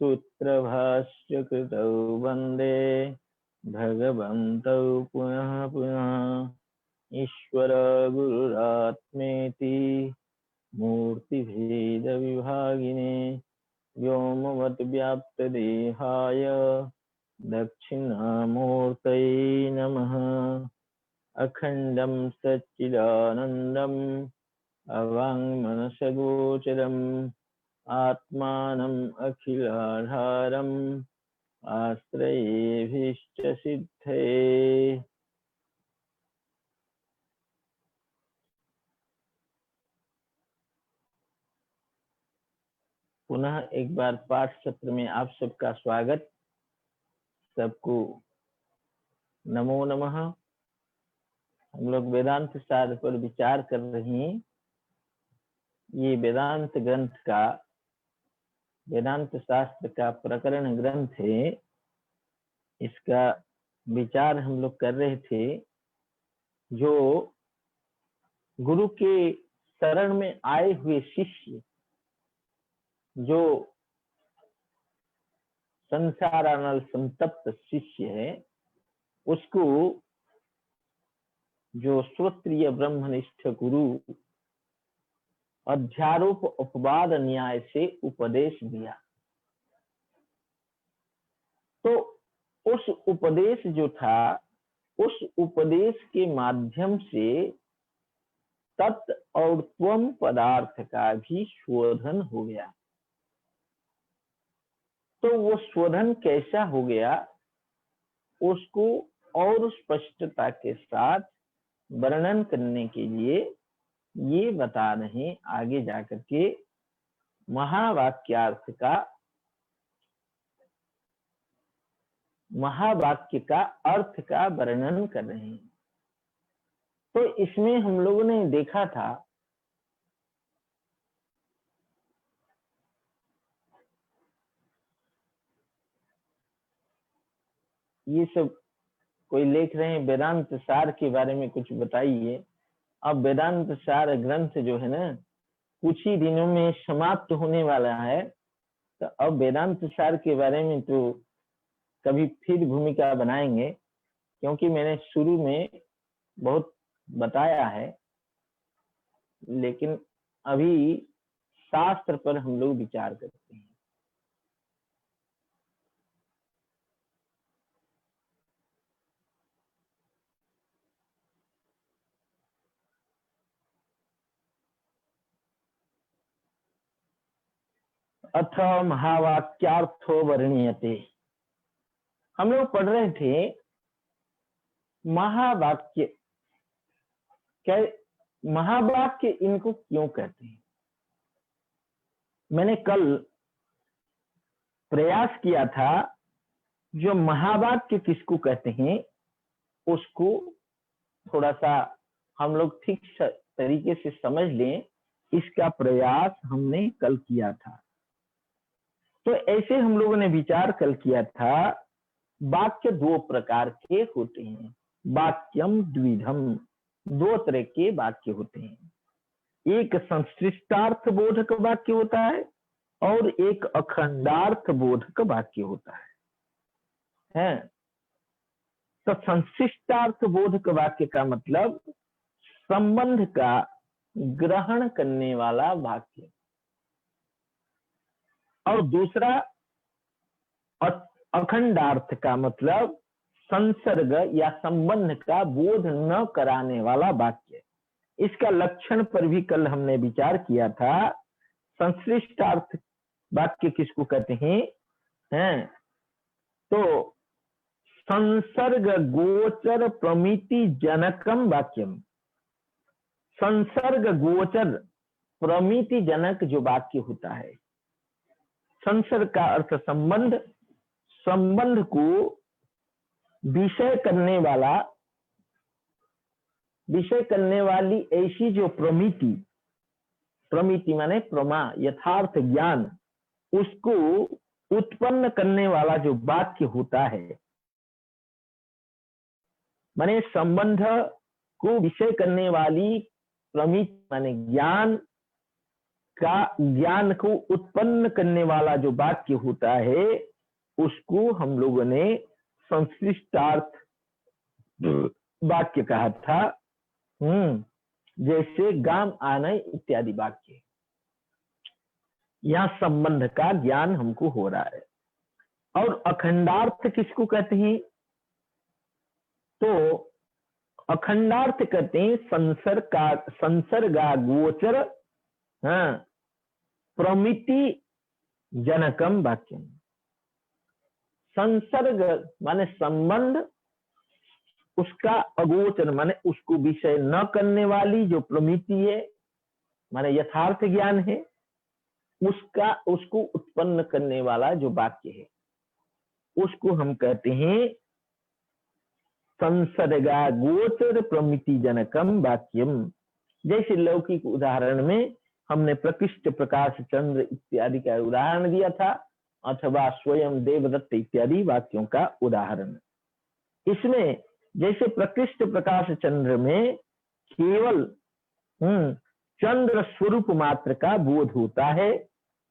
सूत्रभाष्य कृतौ वन्दे भगवन्तौ पुनः पुनः ईश्वर गुरुरात्मेति मूर्तिभेदविभागिने व्योमवद्व्याप्तदेहाय दक्षिणामूर्तये नमः। अखण्डं सच्चिदानन्दम् अवाङ्मनसगोचरम् आत्मानम् अखिलाधारम् आश्रयेऽभीष्टसिद्धये। पुनः एक बार पाठ सत्र में आप सबका स्वागत। सबको नमो नमः। हम लोग वेदांत सार पर विचार कर रहे हैं। ये वेदांत ग्रंथ का, वेदांत शास्त्र का प्रकरण ग्रंथ है। इसका विचार हम लोग कर रहे थे। जो गुरु के शरण में आए हुए शिष्य, जो संसारानल संतप्त शिष्य है, उसको जो श्रोत्रिय ब्रह्मनिष्ठ गुरु अध्यारोप उपवाद न्याय से उपदेश दिया, तो उस उपदेश जो था, उस उपदेश के माध्यम से तत् और त्वम पदार्थ का भी शोधन हो गया। तो वो शोधन कैसा हो गया, उसको और स्पष्टता के साथ वर्णन करने के लिए ये बता रहे आगे जाकर के महावाक्य का अर्थ का वर्णन कर रहे हैं। तो इसमें हम लोगों ने देखा था ये सब कोई लिख रहे हैं वेदांत सार के बारे में कुछ बताइए। अब वेदांत सार ग्रंथ जो है ना, कुछ ही दिनों में समाप्त होने वाला है। तो अब वेदांत सार के बारे में तो कभी फिर भूमिका बनाएंगे, क्योंकि मैंने शुरू में बहुत बताया है। लेकिन अभी शास्त्र पर हम लोग विचार करते हैं। अथ महावाक्यार्थो वर्णीयते। हम लोग पढ़ रहे थे महावाक्य। क्या महावाक्य इनको क्यों कहते हैं? मैंने कल प्रयास किया था जो महावाक्य किसको कहते हैं उसको थोड़ा सा हम लोग ठीक तरीके से समझ लें, इसका प्रयास हमने कल किया था। तो ऐसे हम लोगों ने विचार कल किया था, वाक्य दो प्रकार के होते हैं। वाक्यम द्विधम, दो तरह के वाक्य होते हैं। एक संश्लिष्टार्थ बोधक वाक्य होता है और एक अखंडार्थ बोधक वाक्य होता है। तो संश्लिष्टार्थ बोधक वाक्य का मतलब संबंध का ग्रहण करने वाला वाक्य, और दूसरा अखंडार्थ का मतलब संसर्ग या संबंध का बोध न कराने वाला वाक्य। इसका लक्षण पर भी कल हमने विचार किया था। संश्लिष्टार्थ वाक्य किसको कहते हैं? तो संसर्ग गोचर प्रमिति जनकम वाक्यम। संसर्ग गोचर प्रमिति जनक जो वाक्य होता है, संसर्ग का अर्थ संबंध, संबंध को विषय करने वाली ऐसी जो प्रमिति, प्रमिति माने प्रमा, यथार्थ ज्ञान, उसको उत्पन्न करने वाला जो वाक्य होता है, माने संबंध को विषय करने वाली प्रमिति माने ज्ञान का ज्ञान को उत्पन्न करने वाला जो वाक्य होता है उसको हम लोगों ने संश्लिष्टार्थ वाक्य कहा था। जैसे गाम आनय इत्यादि वाक्य, यहाँ संबंध का ज्ञान हमको हो रहा है। और अखंडार्थ किसको कहते हैं? तो अखंडार्थ कहते हैं संसर्गा गोचर प्रमिति जनकम वाक्यम। संसर्ग माने संबंध, उसका अगोचर माने उसको विषय न करने वाली जो प्रमिति है माने यथार्थ ज्ञान है, उसको उत्पन्न करने वाला जो वाक्य है उसको हम कहते हैं संसर्गा गोचर प्रमिति जनकम वाक्यम। जैसे लौकिक उदाहरण में हमने प्रकृष्ट प्रकाश चंद्र इत्यादि का उदाहरण दिया था, अथवा स्वयं देवदत्त इत्यादि वाक्यों का उदाहरण। इसमें जैसे प्रकृष्ट प्रकाश चंद्र में केवल चंद्र स्वरूप मात्र का बोध होता है,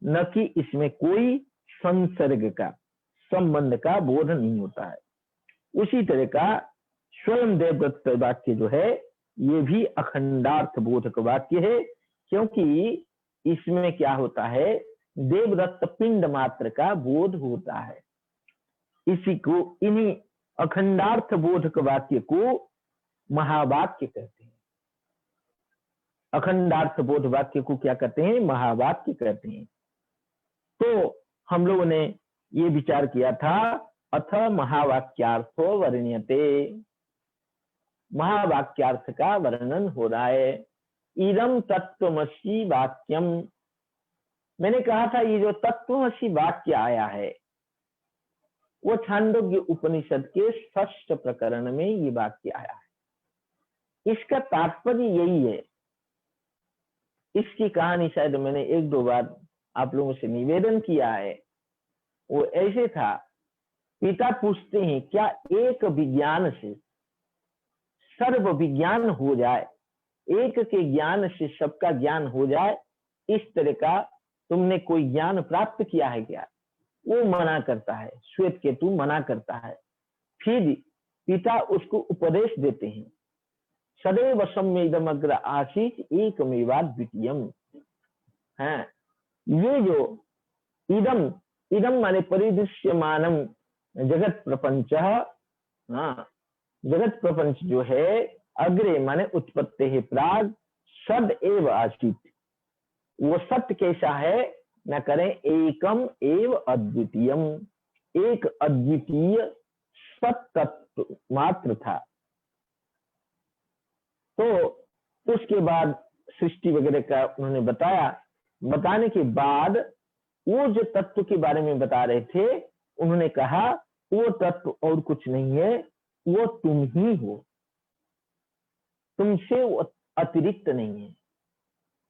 न कि इसमें कोई संसर्ग का संबंध का बोध नहीं होता है। उसी तरह का स्वयं देवदत्त वाक्य जो है ये भी अखंडार्थ बोधक वाक्य है, क्योंकि इसमें क्या होता है, देवदत्त पिंड मात्र का बोध होता है। इसी को इन्हीं अखंडार्थ बोधक वाक्य को महावाक्य कहते हैं। अखंडार्थ बोध वाक्य को क्या कहते हैं? महावाक्य कहते हैं। तो हम लोगों ने ये विचार किया था, अथ महावाक्यार्थो वर्ण्यते, महावाक्यार्थ का वर्णन हो रहा है। इदम तत्त्वमसि वाक्यम, मैंने कहा था ये जो तत्त्वमसि वाक्य आया है वो छांदोग्य उपनिषद के 6ठ प्रकरण में ये वाक्य आया है। इसका तात्पर्य यही है। इसकी कहानी शायद मैंने 1-2 बार आप लोगों से निवेदन किया है। वो ऐसे था, पिता पूछते हैं क्या एक विज्ञान से सर्व विज्ञान हो जाए, एक के ज्ञान से सबका ज्ञान हो जाए, इस तरह का तुमने कोई ज्ञान प्राप्त किया है क्या? वो मना करता है, श्वेत केतु मना करता है। फिर पिता उसको उपदेश देते हैं, सदैव सम्येदमग्र आसीत एकमेवाद्वितीयम है। ये जो इदम, इदम माने परिदृश्यमानम जगत प्रपंच, जगत प्रपंच जो है अग्रे माने उत्पत्ति है प्राग सद एव आसीत, वो सत्य कैसा है न करें, एकम एव अद्वितीयम, एक अद्वितीय सत्य मात्र था। तो उसके बाद सृष्टि वगैरह का उन्होंने बताया। बताने के बाद वो जो तत्व के बारे में बता रहे थे, उन्होंने कहा वो तत्व और कुछ नहीं है, वो तुम ही हो, तुमसे वो अतिरिक्त नहीं है।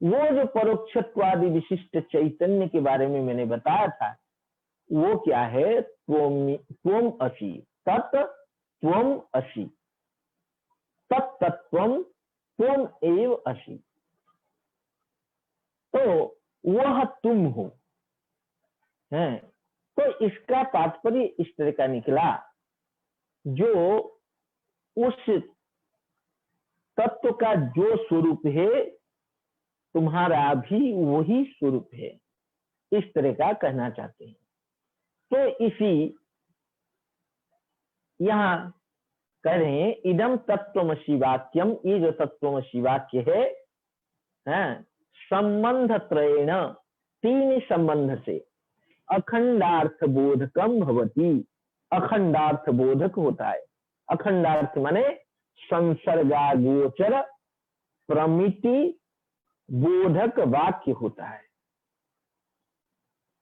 वो जो परोक्षत्वादि विशिष्ट चैतन्य के बारे में मैंने बताया था, वो क्या है? त्वम असि, तत् त्वम असि, तत्तत्वम त्वम एव असि। तो वह तुम हो हैं। तो इसका तात्पर्य इस तरह का निकला, जो उस तत्व का जो स्वरूप है तुम्हारा भी वही स्वरूप है, इस तरह का कहना चाहते हैं। तो इसी यहां कह रहे हैं इदम तत्त्वमसि वाक्यम, ये जो तत्त्वमसि वाक्य है संबंध त्रयेण, 3 संबंध से अखंडार्थ बोधकम भवति, अखंडार्थ बोधक होता है। अखंडार्थ माने संसर्गागोचर प्रमिति बोधक वाक्य होता है।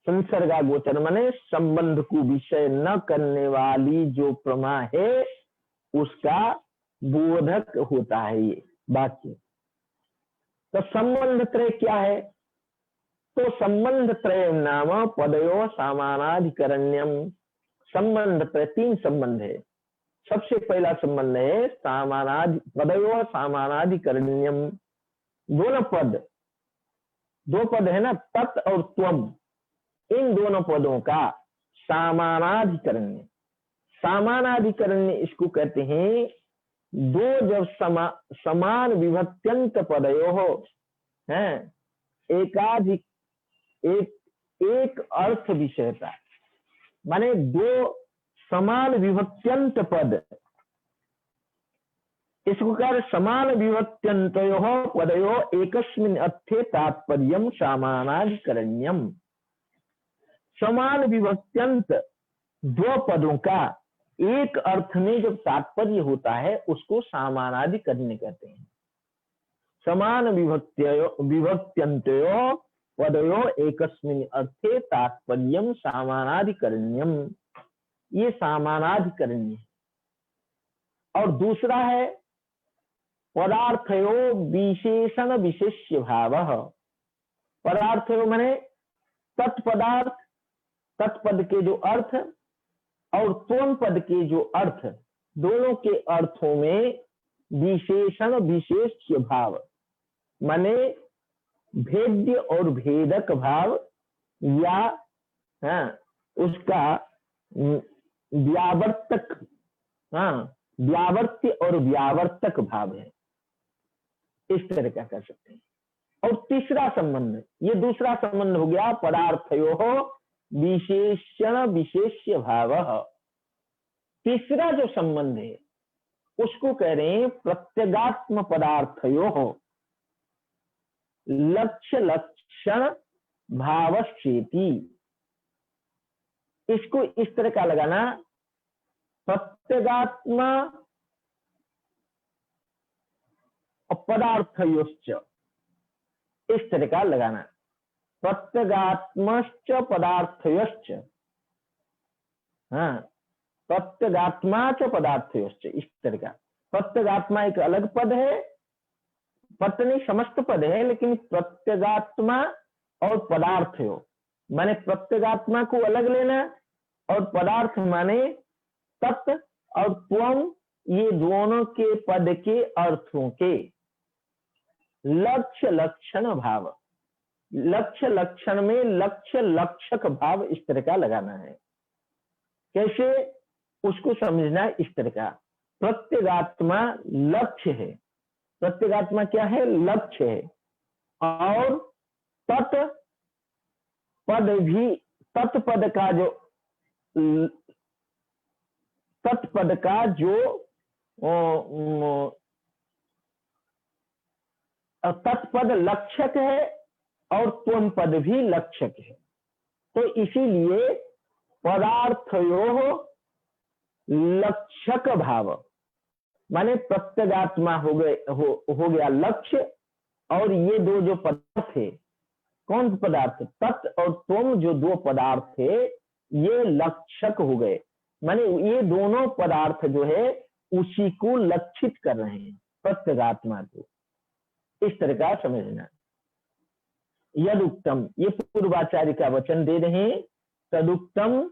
संसर्गागोचर माने संबंध को विषय न करने वाली जो प्रमा है उसका बोधक होता है ये वाक्य। तो संबंध त्रय क्या है? तो संबंध त्रय नाम पदयो सामानाधिकरण्यम। संबंध त्रय 3 संबंध है। सबसे पहला संबंध है पदयो सामानाधिकरण्यम, दोनों पद दो पद है ना, तत् और त्वम, इन दोनों पदों का सामानाधिकरण्य, सामानाधिकरण्य इसको कहते हैं। दो जब समान विभक्त्यंत पदयो हो हैं, एकाधिक एक अर्थ विषयता, माने दो समान विभक्त्यंत पद, इसको कह समान विभक्त्यन्तयोः पदयोः एकस्मिन् अर्थे तात्पर्यं सामानाधिकरण्यम। समान विभक्त्यंत दो पदों का एक अर्थ में जब तात्पर्य होता है उसको सामानाधिकरण्य कहते हैं। समान विभक्त्यन्तयोः पदयोः एकस्मिन् अर्थे तात्पर्यं सामानाधिकरण्यम, ये सामानाधिकरण्य है। और दूसरा है पदार्थयो विशेषण विशेष्य भाव। पदार्थयो माने तत्पदार्थ, तत्पद के जो अर्थ और त्वम पद के जो अर्थ, दोनों के अर्थों में विशेषण विशेष्य भाव, माने भेद्य और भेदक भाव, या उसका व्यावर्तक, व्यावर्त्य और व्यावर्तक भाव है, इस तरह का कर सकते हैं। और तीसरा संबंध, ये दूसरा संबंध हो गया पदार्थयोः विशेषण विशेष्य भाव। तीसरा जो संबंध है उसको कह रहे हैं प्रत्यगात्म पदार्थयोः लक्ष्य लक्षण भावश्चेति। इसको इस तरह का लगाना, प्रत्यगात्मा पदार्थयोश्च, इस तरह का लगाना, प्रत्यगात्मश्च पदार्थयोश्च, प्रत्यगात्मा च पदार्थयोश्च, इस तरह का। प्रत्यगात्मा एक अलग पद है, पद नहीं समस्त पद है, लेकिन प्रत्यगात्मा और पदार्थयो माने प्रत्यगात्मा को अलग लेना, और पदार्थ माने तत् और त्वम, ये दोनों के पद के अर्थों के लक्ष्य लक्षण भाव, लक्ष्य लक्षण में लक्ष्य लक्षक भाव इस तरह का लगाना है। कैसे उसको समझना है, इस तरह का। प्रत्यगात्मा लक्ष्य है, प्रत्यगात्मा क्या है, लक्ष्य है, और तत् पद भी, तत्पद का जो, तत्पद का जो तत्पद लक्षक है और त्वम पद भी लक्षक है। तो इसीलिए पदार्थयोः लक्षक भाव, माने प्रत्यगात्मा हो गया लक्ष्य, और ये दो जो पदार्थ है, कौन से पदार्थ, तत् और त्वम, जो दो पदार्थ है ये लक्षक हो गए, माने ये दोनों पदार्थ जो है उसी को लक्षित कर रहे हैं, प्रत्यगात्मा को, इस तरह का समझना। यद उत्तम, ये पूर्वाचार्य का वचन दे रहे हैं, तदुक्तम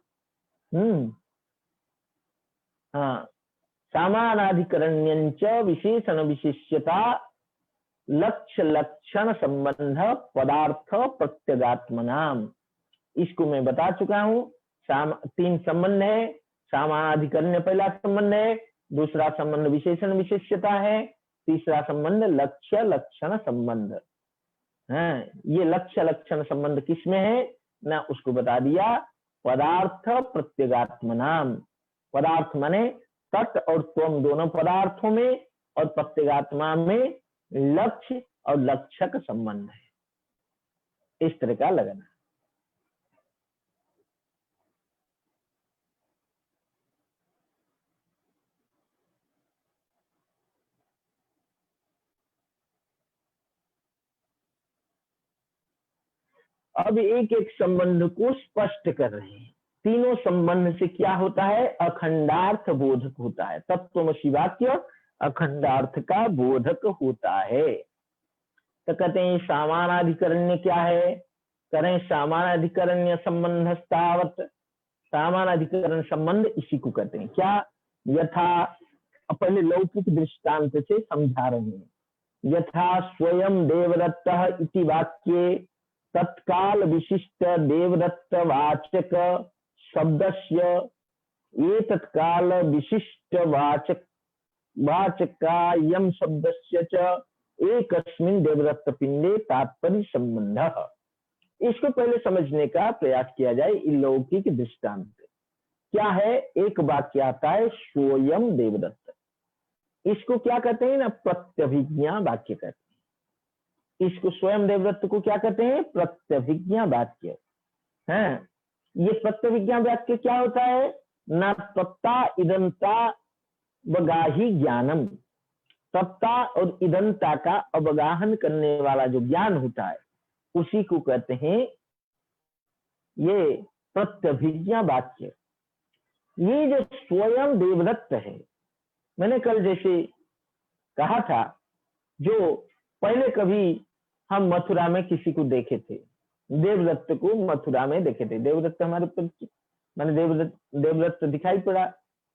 सामानाधिकरण्यंच विशेषण विशेष्यता लक्ष्य लक्षण संबंध पदार्थ प्रत्यगात्मनाम। इसको मैं बता चुका हूं, तीन संबंध है। सामानाधिकरण्य पहला संबंध है, दूसरा संबंध विशेषण विशेष्यता है, तीसरा संबंध लक्ष्य लक्षण संबंध है। ये लक्ष्य लक्षण संबंध किसमें है ना, उसको बता दिया, पदार्थ प्रत्यगात्मनाम। पदार्थ माने तत् और त्वम दोनों पदार्थों में, और प्रत्यगात्मा में लक्ष्य और लक्षक संबंध है, इस तरह का लगाना। अब एक एक संबंध को स्पष्ट कर रहे हैं। तीनों संबंध से क्या होता है, अखंडार्थ बोधक होता है। तत्त्वमसि वाक्य अखंडार्थ का बोधक होता है। तो कहते हैं सामानाधिकरण्य क्या है, करें सामानाधिकरण्य संबंध स्थावत। सामानाधिकरण संबंध इसी को कहते हैं। क्या, यथा, पहले लौकिक दृष्टांत से समझा रहे हैं। यथा स्वयं देवदत्तः इति वाक्ये तत्काल विशिष्ट देवदत्त वाचक शब्दस्य ये तत्काल विशिष्ट वाचकायम शब्दस्य च एकस्मिन् देवदत्त पिंडे तात्पर्य संबंधः। इसको पहले समझने का प्रयास किया जाए। अलौकिक दृष्टांत क्या है? एक वाक्य आता है स्वयं देवदत्त, इसको क्या कहते हैं ना, प्रत्यभिज्ञा वाक्य कहते हैं। इसको स्वयं देवदत्त को क्या कहते हैं? प्रत्यभिज्ञा वाक्य है। ये प्रत्यभिज्ञा वाक्य क्या होता है? न तत्ता इदंता वगाही ज्ञानम, तत्ता और इदंता का अवगाहन करने वाला जो ज्ञान होता है उसी को कहते हैं ये प्रत्यभिज्ञा वाक्य। ये जो स्वयं देवदत्त है, मैंने कल जैसे कहा था, जो पहले कभी हम मथुरा में किसी को देखे थे, देवदत्त को मथुरा में देखे थे, देवदत्त हमारे ऊपर, मैंने देवदत्त दिखाई पड़ा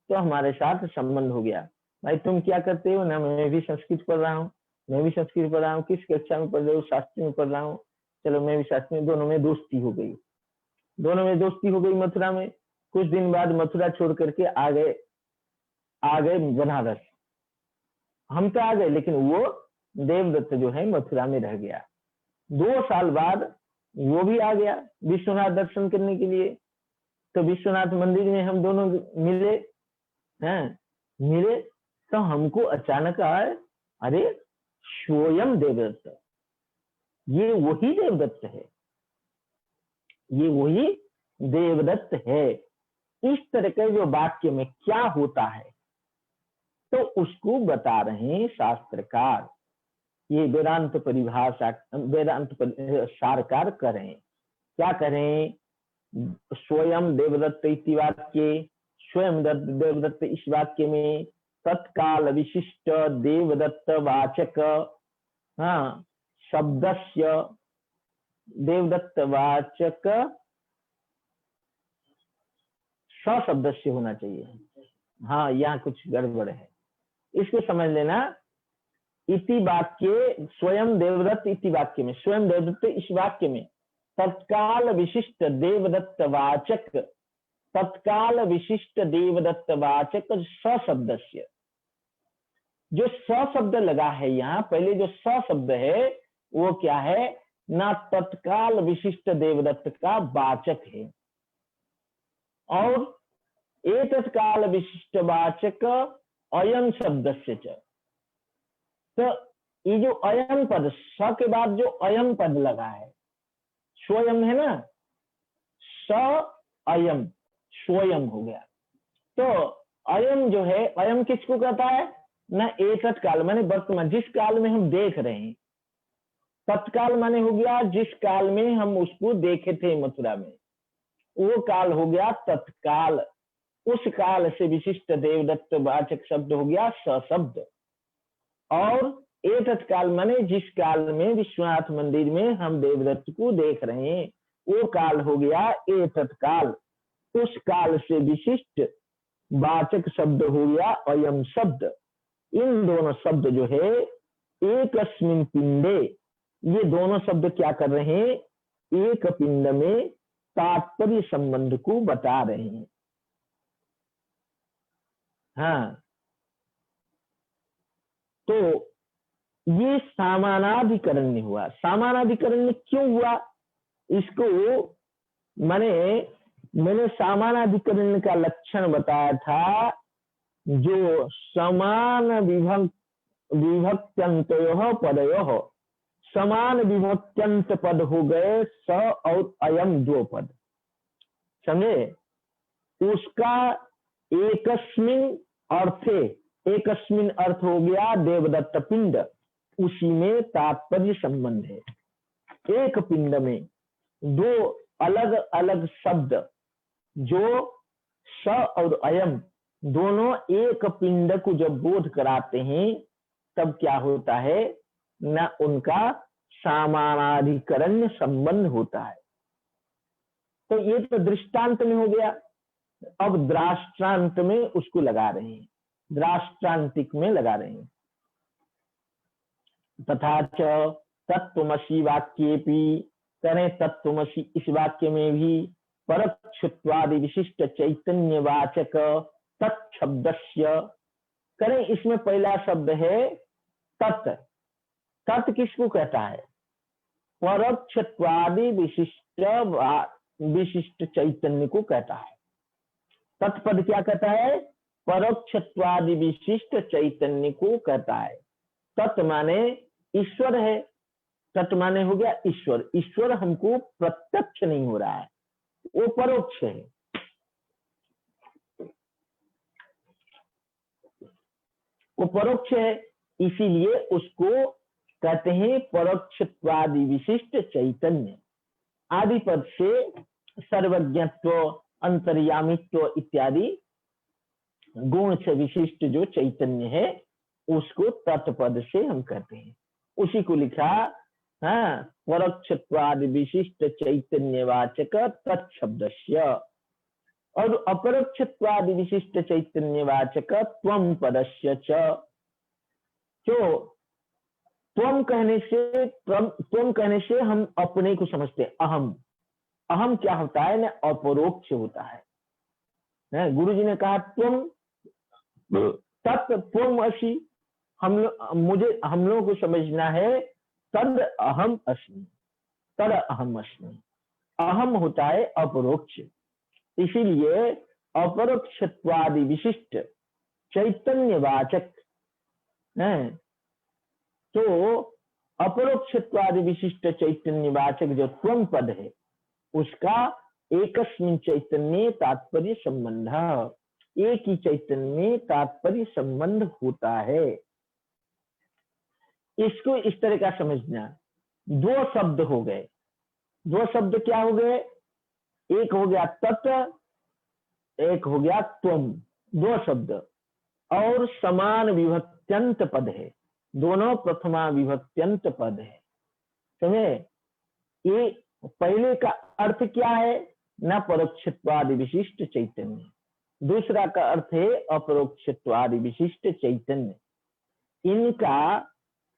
तो हमारे साथ संबंध हो गया। भाई तुम क्या करते हो ना? मैं भी संस्कृत पढ़ रहा हूँ, मैं भी संस्कृत पढ़ रहा हूँ। किस कक्षा में पढ़ रहे हो? शास्त्री में पढ़ रहा हूँ। चलो मैं भी शास्त्री में, दोनों में दोस्ती हो गई, दोनों में दोस्ती हो गई मथुरा में। कुछ दिन बाद मथुरा छोड़ करके आ गए बनारस। हम तो आ गए लेकिन वो देवदत्त जो है मथुरा में रह गया। 2 साल बाद वो भी आ गया विश्वनाथ दर्शन करने के लिए। तो विश्वनाथ मंदिर में हम दोनों मिले तो हमको अचानक आए, अरे स्वयं देवदत्त, ये वही देवदत्त है, ये वही देवदत्त है। इस तरह के जो वाक्य में क्या होता है तो उसको बता रहे हैं शास्त्रकार। ये वेदांत परिभाषा, वेदांत सारकार करें, क्या करें? स्वयं देवदत्त इति वाक्य, स्वयं देवदत्त इस वाक्य में तत्काल विशिष्ट देवदत्त वाचक शब्दस्य, देवदत्त वाचक सशब्दस्य होना चाहिए। हाँ, यहाँ कुछ गड़बड़ है, इसको समझ लेना। इति वाक्य, स्वयं देवदत्त इति वाक्य में, स्वयं देवदत्त इस वाक्य में तत्काल विशिष्ट देवदत्त वाचक, तत्काल विशिष्ट देवदत्त वाचक सशब्दस्य, जो सशब्द लगा है यहाँ, पहले जो सशब्द है वो क्या है ना? तत्काल विशिष्ट देवदत्त का वाचक है। और एक तत्काल विशिष्ट वाचक अयम शब्दस्य च, तो ये जो अयम पद, स के बाद जो अयम पद लगा है, स्वयं है ना, स अयम, स्वयं हो गया। तो अयम जो है, अयम किसको कहता है ना? एतत् काल माने वर्तमान, जिस काल में हम देख रहे हैं। तत्काल माने हो गया जिस काल में हम उसको देखे थे मथुरा में, वो काल हो गया तत्काल। उस काल से विशिष्ट देवदत्त वाचक शब्द हो गया सशब्द। और एतत् काल माने जिस काल में विश्वनाथ मंदिर में हम देवदत्त को देख रहे हैं, वो काल हो गया एतत् काल। उस काल से विशिष्ट वाचक शब्द हो गया अयम शब्द। इन दोनों शब्द जो है एकस्मिन् पिंडे, ये दोनों शब्द क्या कर रहे हैं? एक पिंड में तात्पर्य संबंध को बता रहे हैं। हाँ, तो ये सामानाधिकरण में हुआ। सामानाधिकरण में क्यों हुआ? इसको मैंने सामानाधिकरण का लक्षण बताया था, जो समान विभक्त्यंतयोः पदयोः, समान विभक्त्यंत पद हो गए स और अयम, 2 पद, समझे? उसका एकस्मिन अर्थे, एकस्मिन अर्थ हो गया देवदत्त पिंड, उसी में तात्पर्य संबंध है। एक पिंड में 2 अलग अलग शब्द, जो स और अयम दोनों एक पिंड को जब बोध कराते हैं तब क्या होता है ना? उनका सामानाधिकरण संबंध होता है। तो ये तो दृष्टांत में हो गया। अब द्राष्ट्रांत में उसको लगा रहे हैं, द्राष्ट्रांतिक में लगा रहे हैं। तथा च तत्त्वमसि वाक्येपि करें तत्त्वमसि इस वाक्य में भी परोक्षत्वादि विशिष्ट चैतन्यवाचक तत्शब्दस्य, करें इसमें पहला शब्द है तत्। तत् किसको कहता है? परोक्षत्वादि विशिष्ट चैतन्य को कहता है। तत्पद क्या कहता है? परोक्षत्वादि विशिष्ट चैतन्य को कहता है। तत् माने ईश्वर है, तत् माने हो गया ईश्वर। ईश्वर हमको प्रत्यक्ष नहीं हो रहा है, वो परोक्ष है। वो परोक्ष है, इसीलिए उसको कहते हैं परोक्षत्वादि विशिष्ट चैतन्य। आदि पद से सर्वज्ञत्व, अंतर्यामित्व इत्यादि गुण से विशिष्ट जो चैतन्य है उसको तत्पद से हम कहते हैं। उसी को लिखा परोक्षत्वादि विशिष्ट चैतन्यवाचक तत्शब्दस्य। और अपरोक्षत्वादि विशिष्ट चैतन्यवाचक त्वम पदस्य च। जो त्वम कहने से हम अपने को समझते हैं, अहम। अहम क्या होता है ना? अपरोक्ष होता है। गुरु जी ने कहा त्वम तत् त्वम असि। हम लोगों को समझना है तद अहम अस्मि, तद अहम अस्मि। अहम होता है अपरोक्ष, इसीलिए अपरोक्षत्वादि विशिष्ट चैतन्यवाचक है। तो अपरोक्षत्वादि विशिष्ट चैतन्यवाचक जो त्वम पद है उसका एकस्मिन् चैतन्य तात्पर्य संबंध, एक ही चैतन्य में तात्पर्य संबंध होता है। इसको इस तरह का समझना। दो शब्द हो गए। दो शब्द क्या हो गए? एक हो गया तत्, एक हो गया त्वम। दो शब्द और समान विभक्त्यंत पद है, दोनों प्रथमा विभक्त्यंत पद है। समझे? ये पहले का अर्थ क्या है? न परोक्षत्वादि विशिष्ट चैतन्य। दूसरा का अर्थ है अपरोक्षत्वादि विशिष्ट चैतन्य। इनका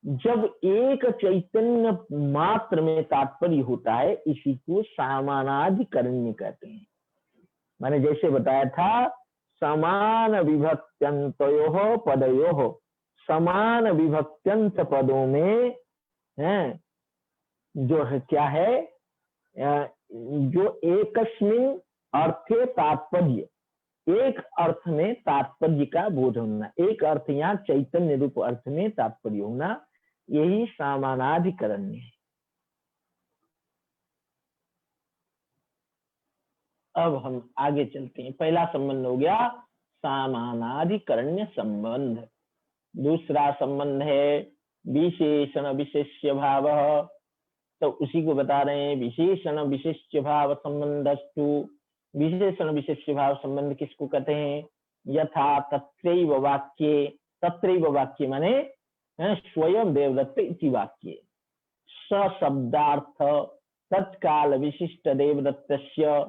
जब एक चैतन्य मात्र में तात्पर्य होता है, इसी को समानाधिकरण्य कहते हैं। मैंने जैसे बताया था, समान विभक्त्यंतयोः पदयोः, समान विभक्त्यंत पदों में है जो है क्या है, जो एकस्मिन् अर्थे तात्पर्य, एक अर्थ में तात्पर्य का बोध होना, एक अर्थ यहाँ चैतन्य रूप अर्थ में तात्पर्य होना, यही समानाधिकरण्य है। अब हम आगे चलते हैं। पहला संबंध हो गया समानाधिकरण्य संबंध। दूसरा संबंध है विशेषण विशेष्य भाव। तो उसी को बता रहे हैं, विशेषण विशेष्य भाव संबंधस्तु। विशेषण विशेष्य भाव संबंध किसको कहते हैं? यथा तत्रैव वाक्ये, तत्रैव वाक्य माने स्वयं देवदत्त इति वाक्ये सशब्दार्थ तत्काल विशिष्ट देवदत्तस्य।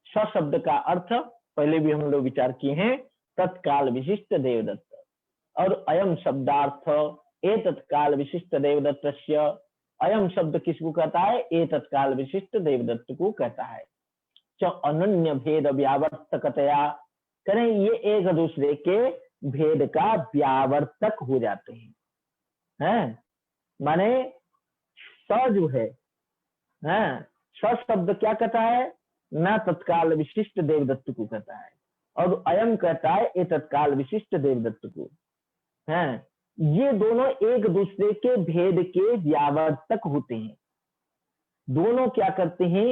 सशब्द का अर्थ पहले भी हम लोग विचार किए हैं, तत्काल विशिष्ट देवदत्त। और अयम शब्दार्थ एतत्काल विशिष्ट देवदत्तस्य। अयम शब्द किसको कहता है? एतत्काल विशिष्ट देवदत्त को कहता है। अनन्य भेद व्यावर्तकतया, करें ये एक दूसरे के भेद का व्यावर्तक हो जाते हैं। माने स जो है, स शब्द क्या कहता है? न तत्काल विशिष्ट देवदत्त को कहता है, और अयम कहता है ए तत्काल विशिष्ट देवदत्त को। ये दोनों एक दूसरे के भेद के व्यावर्तक होते हैं। दोनों क्या करते हैं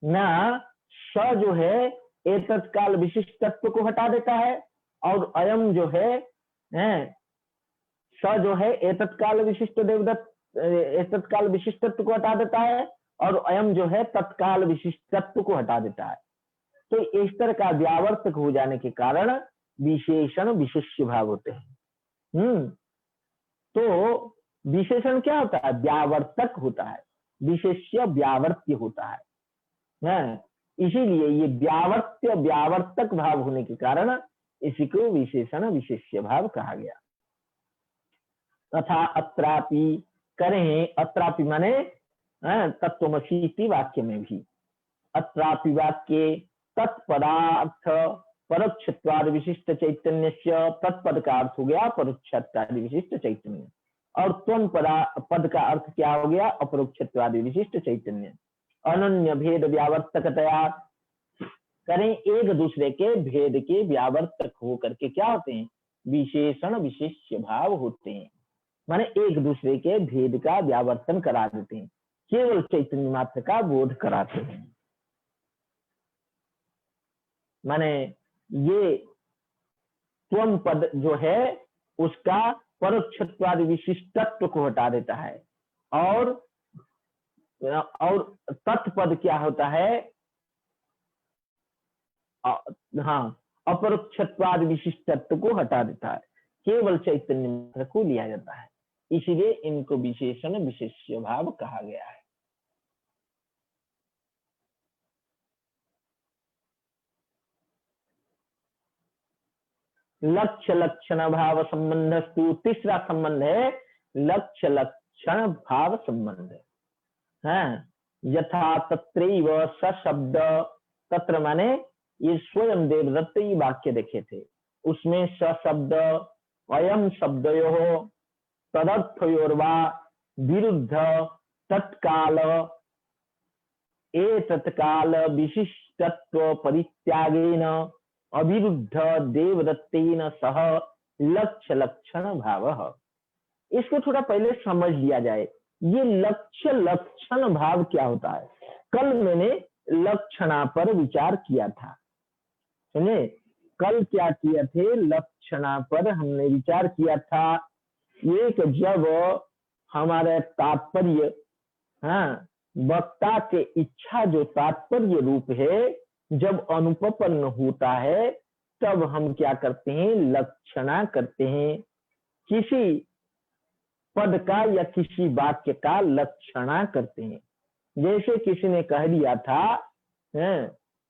ना? स जो है ए तत्काल विशिष्ट तत्व को हटा देता है, और अयम जो है स जो है ए तत्काल विशिष्ट देवदत्त, तत्काल विशिष्ट तत्व को हटा देता है, और अयम जो है तत्काल विशिष्ट तत्व को हटा देता है। तो इस तरह का व्यावर्तक हो जाने के कारण विशेषण विशिष्य भाव होते हैं। तो विशेषण क्या होता है? व्यावर्तक होता है, विशेष्य व्यावर्त्य होता है। इसीलिए ये व्यावर्त्य व्यावर्तक भाव होने के कारण इसी को विशेषण विशेष्य भाव कहा गया। तथा अत्रापि, करें अत्रापि माने तत्त्वमसि इति वाक्य में भी। अत्रापि वाक्ये तत्पदार्थ परोक्षत्वाद विशिष्ट चैतन्यस्य, तत्पद का अर्थ हो गया परोक्षत्वादि विशिष्ट चैतन्य, और त्वम पद का अर्थ क्या हो गया, अपरोक्षत्वादि विशिष्ट चैतन्य। अनन्य भेद व्यावर्तकतया, करें एक दूसरे के भेद के व्यावर्तक हो करके क्या होते हैं, विशेषण विशेष्य भाव होते हैं, माने एक दूसरे के भेद का व्यावर्तन करा देते हैं, केवल चैतन्य मात्र का बोध कराते हैं। माने ये त्वम पद जो है उसका परोक्षत्वादि विशिष्टत्व को हटा देता है, और तत्पद क्या होता है, हाँ, अपरोक्षत्वाद विशिष्टत्व को हटा देता है, केवल चैतन्य मात्र को लिया जाता है, इसीलिए इनको विशेषण विशेष्य भाव कहा गया है। लक्ष्य लक्षण भाव संबंधस्तु, तीसरा संबंध है लक्ष्य लक्षण भाव संबंध है। यथा तत्रैव सशब्द, तत्र माने ये स्वयं देवदत्त ये वाक्य देखे थे, उसमें सशब्द अयम शब्दयोः तदर्थयोर्वा विरुद्ध तत्काल एतत्काल विशिष्टत्व परित्यागेन अविरुद्ध देवदत्तेन सह लक्ष्य लक्षण भाव। इसको थोड़ा पहले समझ लिया जाए, ये लक्ष्य लक्षण भाव क्या होता है। कल मैंने लक्षणा पर विचार किया था, सुनिए, कल क्या किया थे, लक्षणा पर हमने विचार किया था। एक जब हमारे तात्पर्य, हाँ, वक्ता के इच्छा जो तात्पर्य रूप है जब अनुपपन्न होता है तब हम क्या करते हैं, लक्षणा करते हैं, किसी पद का या किसी वाक्य का लक्षणा करते हैं। जैसे किसी ने कह दिया था,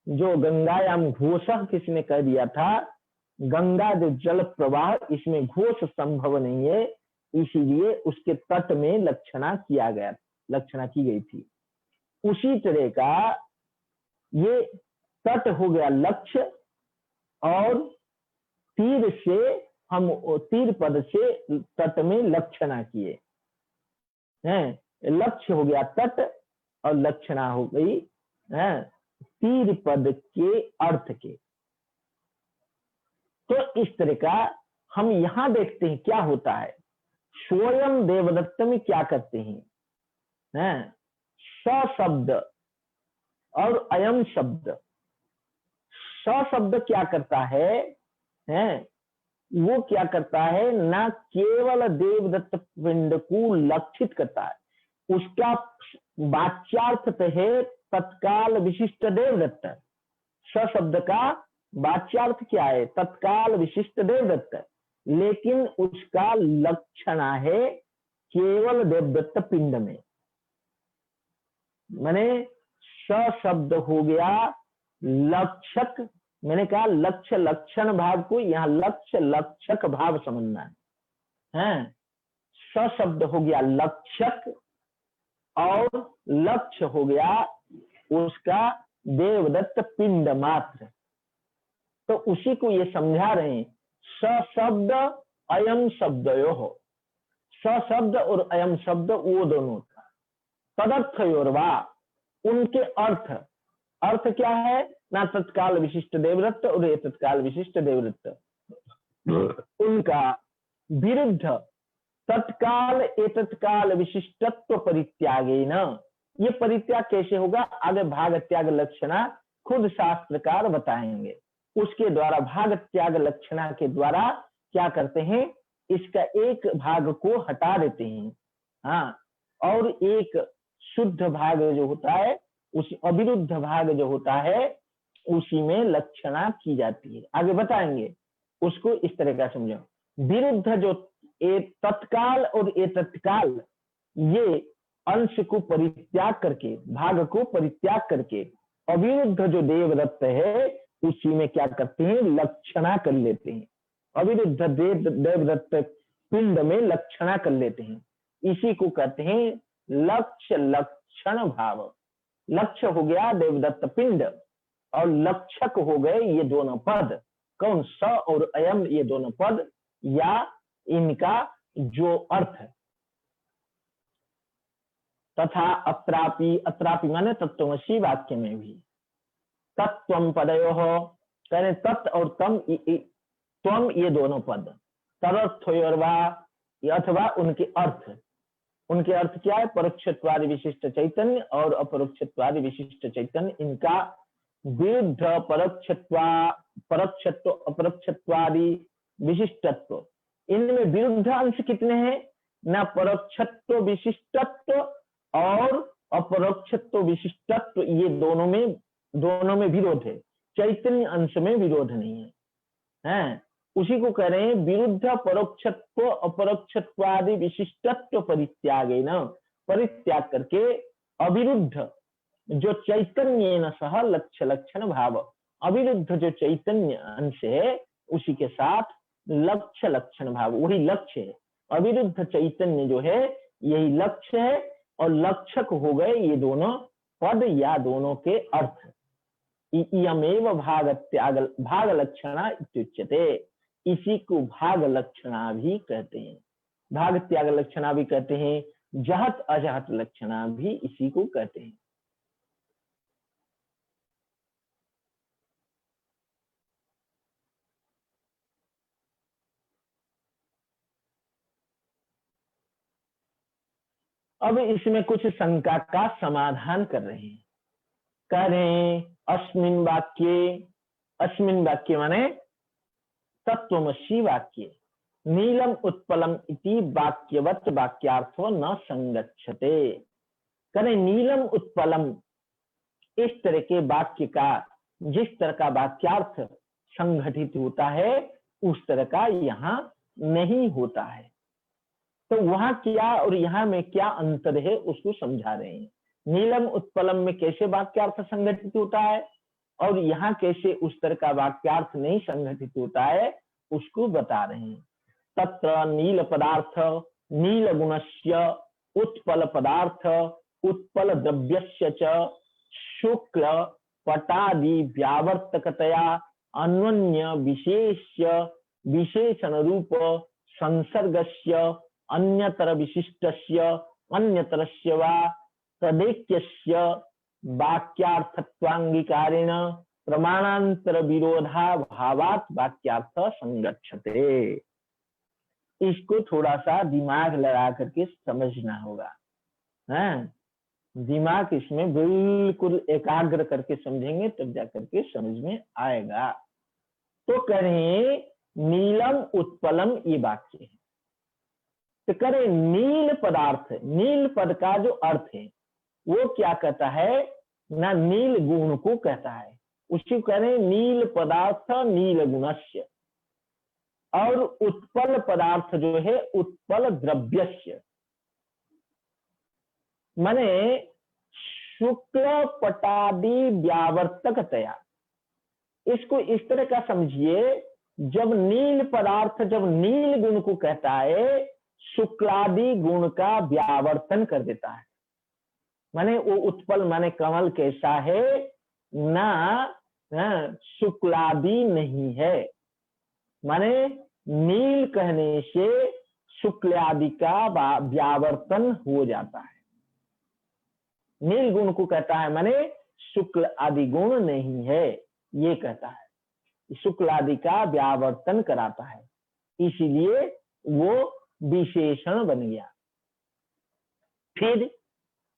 जो गंगायाम घोष, किसी ने कह दिया था गंगा जो जल प्रवाह इसमें घोष संभव नहीं है, इसीलिए उसके तट में लक्षणा किया गया, लक्षणा की गई थी। उसी तरह का ये तट हो गया लक्ष्य, और तीर से हम तीर पद से तट में लक्षणा किए हैं, लक्ष्य हो गया तट और लक्षणा हो गई तीर पद के अर्थ के। तो इस तरह का हम यहां देखते हैं क्या होता है, स्वयं देवदत्त में क्या करते हैं, स शब्द और अयम शब्द। स शब्द क्या करता है, वो क्या करता है, ना केवल देवदत्त पिंड को लक्षित करता है, उसका वाच्यार्थ है तत्काल विशिष्ट देवदत्त। स शब्द का वाच्यार्थ क्या है, तत्काल विशिष्ट देवदत्त, लेकिन उसका लक्षणा है केवल देवदत्त पिंड में। मैंने स शब्द हो गया लक्षक, मैंने कहा लक्ष्य लक्षण भाव को यहाँ लक्ष्य लक्षक भाव समझना है। स शब्द हो गया लक्षक और लक्ष्य हो गया उसका देवदत्त पिंड मात्र। तो उसी को ये समझा रहे हैं, स शब्द अयम शब्दयोः, स शब्द और अयम शब्द वो दोनों था, तदर्थयोर्वा, उनके अर्थ, अर्थ क्या है ना, तत्काल विशिष्ट देवदत्त और ये तत्काल विशिष्ट देवदत्त, उनका विरुद्ध तत्काल ए तत्काल विशिष्टत्व परित्यागेन। ये परित्याग कैसे होगा, आगे भाग त्याग लक्षणा खुद शास्त्रकार बताएंगे। उसके द्वारा भाग त्याग लक्षणा के द्वारा क्या करते हैं, इसका एक भाग को हटा देते हैं, हाँ, और एक शुद्ध भाग जो होता है, उस अविरुद्ध भाग जो होता है उसी में लक्षणा की जाती है। आगे बताएंगे उसको, इस तरह का समझो। विरुद्ध जो ए तत्काल और ए तत्काल, ये अंश को परित्याग करके, भाग को परित्याग करके अविरुद्ध जो देवदत्त है उसी में क्या करते हैं, लक्षणा कर लेते हैं। अविरुद्ध देवदत्त पिंड में लक्षणा कर लेते हैं। इसी को कहते हैं लक्ष्य लक्षण भाव। लक्ष्य हो गया देवदत्त पिंड और लक्षक हो गए ये दोनों पद। कौन? स और अयम, ये दोनों पद या इनका जो अर्थ है। तथा अत्रापि, अत्रापि माने तत्त्वमसि वाक्य में भी तत्त्वम पदयोः, कहने तत् और तम, त्वम ये दोनों पद, तदर्थयोर्वा अथवा उनके अर्थ। उनके अर्थ क्या है? परोक्षत्वादि विशिष्ट चैतन्य और अपरोक्षत्वादि विशिष्ट चैतन्य, इनका विरुद्ध परोक्षत्व अपरोक्षत्वादि विशिष्टत्व, इनमें विरुद्ध अंश कितने हैं? न परोक्षत्व विशिष्टत्व और अपरोक्षत्व विशिष्टत्व, ये दोनों में विरोध है। चैतन्य अंश में विरोध नहीं है, हैं? उसी को कह रहे हैं विरुद्ध परोक्षत्व अपरोक्षत्वादि विशिष्टत्व परित्यागेन, परित्याग करके अविरुद्ध जो चैतन्य न सह लक्ष्य लक्षण भाव, अविरुद्ध जो चैतन्य अंश है उसी के साथ लक्ष्य लक्षण भाव, वही लक्ष्य है। अविरुद्ध चैतन्य जो है यही लक्ष्य है और लक्षक हो गए ये दोनों पद या दोनों के अर्थ। इयमेव भाग लक्षणा इत्युच्यते, इसी को भाग लक्षणा भी कहते हैं। भाग त्याग लक्षणा भी कहते हैं, जहत अजहत लक्षणा भी इसी को कहते हैं। अब इसमें कुछ शंका का समाधान कर रहे हैं। कह रहे हैं अस्मिन वाक्य माने तत्त्वमसि वाक्य नीलम उत्पलम इति वाक्यवत वाक्यार्थो न संगच्छते। करें नीलम उत्पलम, इस तरह के वाक्य का जिस तरह का वाक्यार्थ संगठित होता है उस तरह का यहाँ नहीं होता है। तो वहां क्या और यहाँ में क्या अंतर है उसको समझा रहे हैं। नीलम उत्पलम में कैसे वाक्यार्थ संगठित होता है और यहाँ कैसे उस तरह का वाक्यार्थ नहीं संगठित होता है उसको बता रहे हैं। तत्र नील पदार्थ नील गुणस्य उत्पल पदार्थ उत्पल द्रव्यस्य च शुक्ल पटादि व्यावर्तकतया अन्वन्य विशेष्य विशेषण रूप संसर्गस्य अन्यतर विशिष्टस्य अन्यतरस्य वा तदैक्यस्य वाक्यार्थत्वांगीकारेण प्रमाणांतर विरोधा भावात् वाक्यार्थ संगच्छते। इसको थोड़ा सा दिमाग लगा करके समझना होगा, हैं? दिमाग इसमें बिल्कुल एकाग्र करके समझेंगे तब जाकर के समझ में आएगा। तो कह रहे हैं नीलम उत्पलम ये वाक्य है। तो करें नील पदार्थ, नील पद का जो अर्थ है वो क्या कहता है? ना नील गुण को कहता है, उसी कह रहे नील पदार्थ नील गुणस्य, और उत्पल पदार्थ जो है उत्पल द्रव्यस्य, माने शुक्ल पटादि व्यावर्तकतया। इसको इस तरह का समझिए, जब नील पदार्थ जब नील गुण को कहता है शुक्लादि गुण का व्यावर्तन कर देता है। माने वो उत्पल माने कमल कैसा है ना, शुक्लादि नहीं है। माने नील कहने से शुक्ल आदि का व्यावर्तन हो जाता है। नील गुण को कहता है माने शुक्ल आदि गुण नहीं है, ये कहता है, शुक्ल आदि का व्यावर्तन कराता है, इसीलिए वो विशेषण बन गया।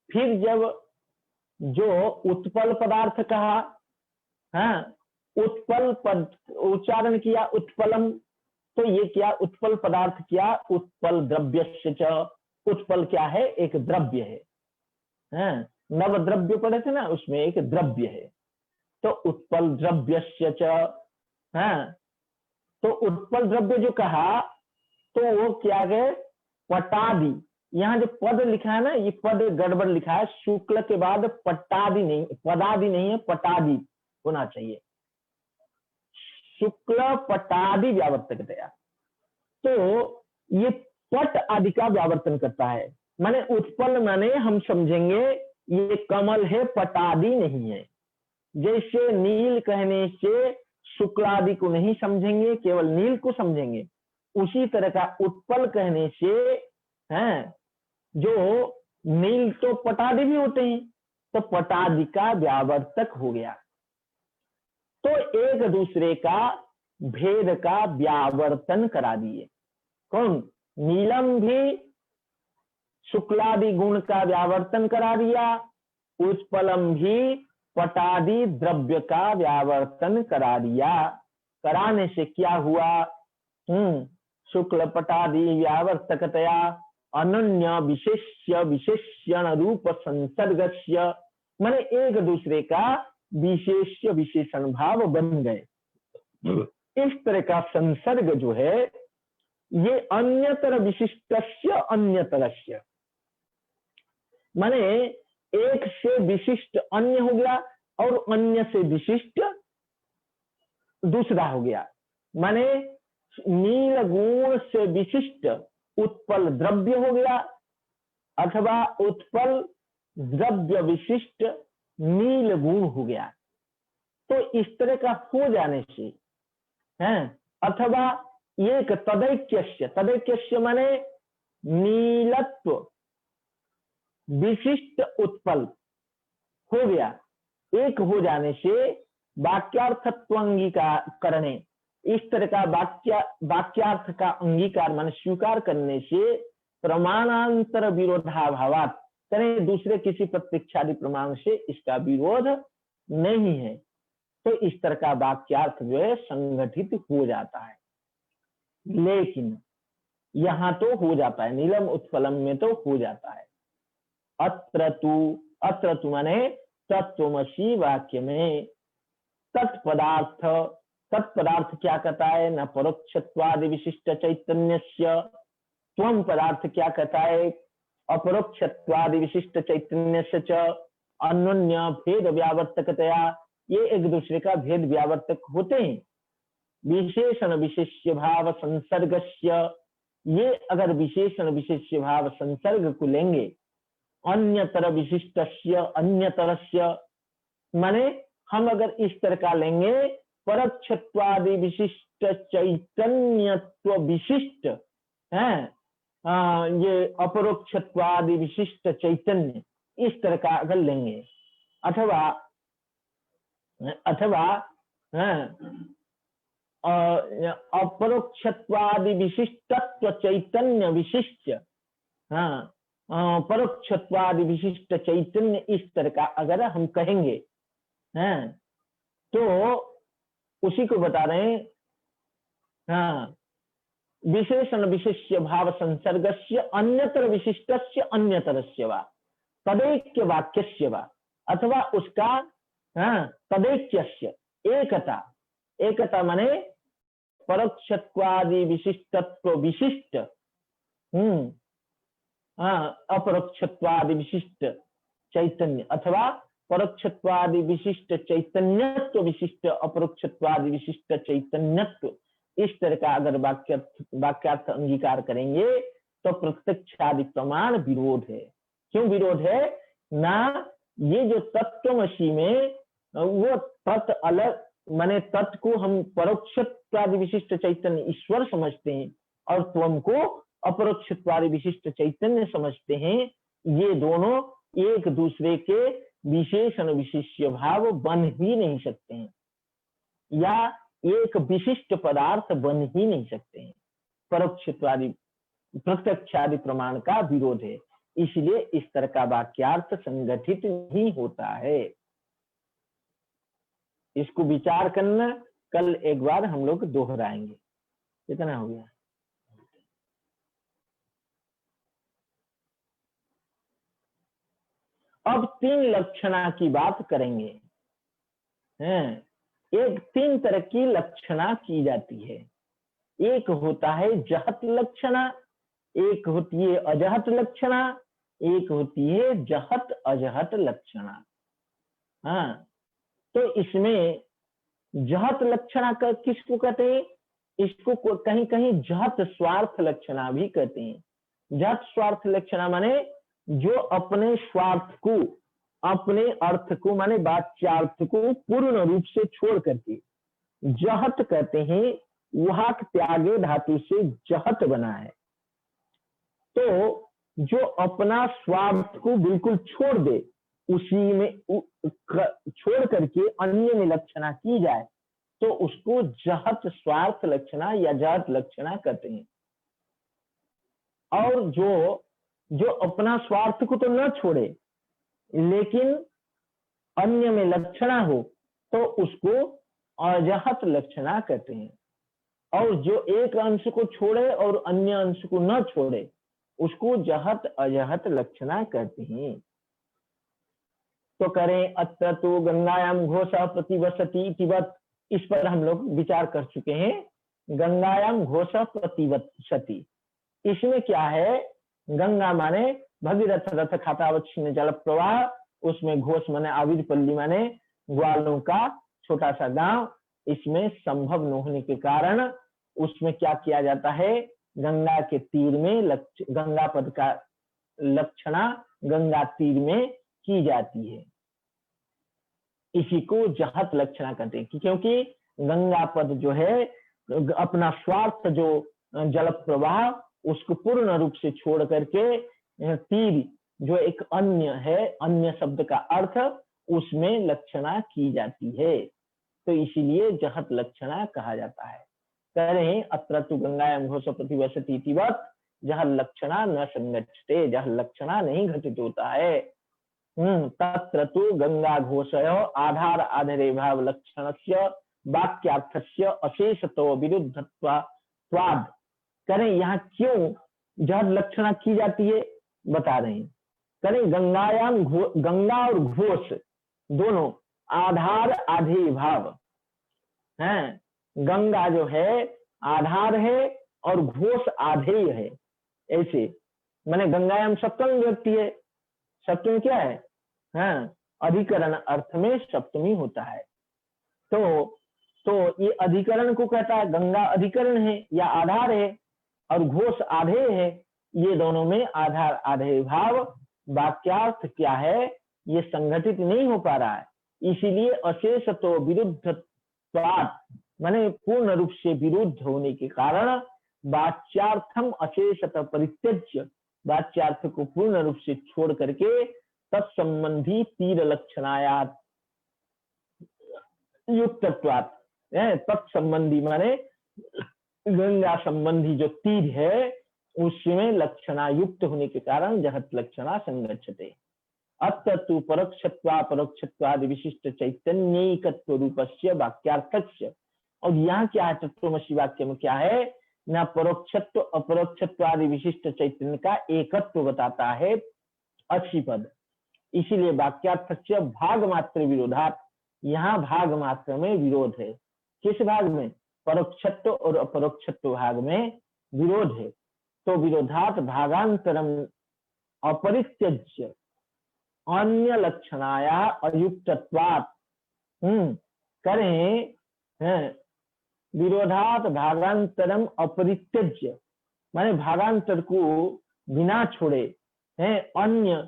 फिर जब जो उत्पल पदार्थ कहा, हाँ, उत्पल पद उच्चारण किया उत्पलम, तो ये क्या उत्पल पदार्थ क्या? उत्पल द्रव्यस्य च, उत्पल क्या है? एक द्रव्य है, हाँ, नव द्रव्य पढ़े थे ना, उसमें एक द्रव्य है। तो उत्पल द्रव्यस्य च, हाँ, तो उत्पल द्रव्य जो कहा तो वो क्या है? पटादि। यहाँ जो पद लिखा है ना, ये पद गड़बड़ लिखा है, शुक्ल के बाद पटादि नहीं, पदादि नहीं है, पटादि होना चाहिए। शुक्ल पटादि व्यावर्तकतया, तो ये पट आदि का व्यावर्तन करता है। माने उत्पल माने हम समझेंगे ये कमल है, पटादी नहीं है। जैसे नील कहने से शुक्लादि को नहीं समझेंगे, केवल नील को समझेंगे, उसी तरह का उत्पल कहने से हैं जो नील तो पटादि भी होते हैं, तो पटादि का व्यावर्तक हो गया। तो एक दूसरे का भेद का व्यावर्तन करा दिए। कौन? नीलम भी शुक्लादि गुण का व्यावर्तन करा दिया, उत्पलम भी पटादि द्रव्य का व्यावर्तन करा दिया। कराने से क्या हुआ? शुक्ल पटादि व्यावर्तकतया अनन्य विशेष्य विशेष्यण रूप संसर्गस्य, माने एक दूसरे का विशेष्य विशेषण भाव बन गए। इस तरह का संसर्ग जो है ये अन्यतर विशिष्टस्य अन्यतरस्य, माने एक से विशिष्ट अन्य हो गया और अन्य से विशिष्ट दूसरा हो गया। माने नील गुण से विशिष्ट उत्पल द्रव्य हो गया, अथवा उत्पल द्रव्य विशिष्ट नील गुण हो गया। तो इस तरह का हो जाने से हैं, अथवा एक तदैक्यस्य, तदैक्यस्य माने नीलत्व विशिष्ट उत्पल हो गया। एक हो जाने से वाक्यार्थत्व अंगीकार करने, इस तरह का वाक्यार्थ का अंगीकार माने स्वीकार करने से प्रमाणांतर विरोधाभावात, करें दूसरे किसी प्रत्यक्षादि प्रमाण से इसका विरोध नहीं है। तो इस तरह का वाक्यार्थ जो है संगठित हो जाता है। लेकिन यहां तो हो जाता है, नीलम उत्पलम में तो हो जाता है। अत्र तु माने तत्वमसि वाक्य में तत्पदार्थ, तत्पदार्थ क्या कहता है? न परोक्षत्वादि विशिष्ट चैतन्यस्य, त्वम पदार्थ क्या कहता है? अपरोक्षत्वादि विशिष्ट चैतन्यस्य च अन्योन्य भेद व्यावर्तकतया, ये एक दूसरे का भेद व्यावर्तक होते हैं। विशेषण विशेष्य भाव संसर्गस्य, ये अगर विशेषण विशेष्य भाव संसर्ग को लेंगे, अन्यतर विशिष्टस्य अन्यतरस्य, माने हम अगर इस तरह का लेंगे परोक्षत्वादि विशिष्ट चैतन्यत्व विशिष्ट है, ये अपरोक्षत्वादि विशिष्ट चैतन्य, इस तरह का अगर लेंगे, अथवा अपरोक्षत्वादि विशिष्टत्व चैतन्य विशिष्ट, परोक्षत्वादि विशिष्ट चैतन्य, इस तरह का अगर हम कहेंगे हैं, तो उसी को बता रहे हैं। विशेषण विशिष्य भाव संसर्गस्य अन्यतर विशिष्टस्य अन्यतरस्य वा तदैक्य वाक्यस्य वा, अथवा उसका तदैक्यस्य एकता, एकता माने परोक्षत्वादि विशिष्टत्व विशिष्ट, अपरोक्षत्वादि विशिष्ट चैतन्य, अथवा परोक्षत्वादि विशिष्ट चैतन्यत्व विशिष्ट अपरोक्षत्वादि विशिष्ट चैतन्यत्व, इस तरह का अगर वाक्यार्थ अंगीकार करेंगे तो प्रत्यक्षादि प्रमाण विरोध है। क्यों विरोध है? ना ये जो तत्वमसि में वो तत् अलग, माने तत् को हम परोक्षत्वादि विशिष्ट चैतन्य ईश्वर समझते हैं और त्वम को अपरोक्षत्वादि विशिष्ट चैतन्य समझते हैं। ये दोनों एक दूसरे के विशेषण विशिष्य भाव बन ही नहीं सकते हैं, या एक विशिष्ट पदार्थ बन ही नहीं सकते हैं। परोक्षत्वादि प्रत्यक्षादि प्रमाण का विरोध है, इसलिए इस तरह का वाक्यार्थ संगठित नहीं होता है। इसको विचार करना, कल एक बार हम लोग दोहराएंगे। कितना हो गया? अब तीन लक्षणा की बात करेंगे हैं। एक तीन तरह की लक्षणा की जाती है। एक होता है जहत लक्षणा, एक होती है अजहत लक्षणा, एक होती है जहत अजहत लक्षणा। हाँ, तो इसमें जहत लक्षणा का किसको कहते हैं? इसको कहीं कहीं जहत स्वार्थ लक्षणा भी कहते हैं। जहत स्वार्थ लक्षणा माने जो अपने स्वार्थ को अपने अर्थ को माने वाच्यार्थ को पूर्ण रूप से छोड़ करके, जहत कहते हैं वाक त्यागे धातु से जहत बना है। तो जो अपना स्वार्थ को बिल्कुल छोड़ दे, उसी में छोड़ करके अन्य में लक्षणा की जाए तो उसको जहत स्वार्थ लक्षणा या जहत लक्षणा कहते हैं। और जो अपना स्वार्थ को तो न छोड़े लेकिन अन्य में लक्षणा हो तो उसको अजहत लक्षणा कहते हैं। और जो एक अंश को छोड़े और अन्य अंश को न छोड़े उसको जहत अजहत लक्षणा कहते हैं। तो करें अत्र तो गंगायाम घोषा प्रतिवसति इतिवत, इस पर हम लोग विचार कर चुके हैं। गंगायाम घोषा प्रतिवसति, इसमें क्या है, गंगा माने भगीरथ रथ खातावच्छिन्न जल प्रवाह, उसमें घोष माने आविर पल्ली माने ग्वालों का छोटा सा गांव। इसमें संभव न होने के कारण उसमें क्या किया जाता है, गंगा के तीर में गंगा पद का लक्षणा गंगा तीर में की जाती है। इसी को जहत लक्षणा कहते हैं क्योंकि गंगा पद जो है अपना स्वार्थ जो जल प्रवाह उसको पूर्ण रूप से छोड़ करके तीर जो एक अन्य है, अन्य शब्द का अर्थ उसमें लक्षणा की जाती है, तो इसीलिए जहत लक्षणा कहा जाता है। कह रहे हैं अत्र तु गंगायाम घोष प्रतिवसति इतिवत, जह लक्षणा न संगच्छते, जह लक्षणा नहीं घटित होता है। तत्र तु गंगा घोषयो आधार आधरे भाव लक्षणस्य वाक्यार्थस्य अशेषतो विरुद्धत्वाद। करें यहाँ क्यों जहद लक्षणा की जाती है बता रहे हैं। करें गंगायाम गंगा और घोष दोनों आधार आधे भाव हैं। गंगा जो है आधार है और घोष आधेय है। ऐसे माने गंगायाम सप्तमी विभक्ति है, सप्तमी क्या है, हाँ अधिकरण अर्थ में सप्तमी होता है। तो ये अधिकरण को कहता है, गंगा अधिकरण है या आधार है और घोष आधेय है, ये दोनों में आधार आधेय भाव वाक्यार्थ क्या है ये संगठित नहीं हो पा रहा है, इसीलिए अशेष तो विरुद्धत्वात् माने पूर्ण रूप से विरुद्ध होने के कारण वाच्यार्थम अशेषतः परित्यज्य, वाच्यार्थ को पूर्ण रूप से छोड़ करके तत्संबंधी तीर लक्षणायात युक्तत्वात्, तत्संबंधी माने गंगा संबंधी जो तीर है उसमें लक्षणा युक्त होने के कारण जहत लक्षणा संगच्छते। अत्र तु परोक्षत्वादि विशिष्ट चैतन्यिकत्व रूपस्य वाक्यार्थस्य, और यहाँ क्या है तत्वमसि वाक्य में क्या है ना, परोक्षत्व अपरोक्षत्वादि विशिष्ट चैतन्य का एकत्व बताता है अच्छी पद, इसीलिए वाक्यार्थस्य भाग मात्र विरोधात, यहाँ भाग मात्र में विरोध है। किस भाग में, परोक्षत्व और अपरोक्षत्व भाग में विरोध है। तो विरोधात भागांतरम अपरित्यज्य अन्य लक्षणाया अयुक्तत्वात्, करें विरोधात भागांतरम अपरित्यज्य माने भागांतर को बिना छोड़े हैं अन्य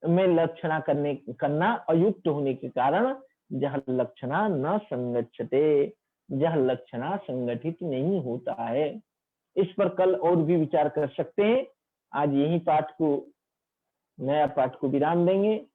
में लक्षणा करना अयुक्त होने के कारण जह लक्षणा न संगच्छते, यह लक्षणा संगठित नहीं होता है। इस पर कल और भी विचार कर सकते हैं। आज यही पाठ को नया पाठ को विराम देंगे।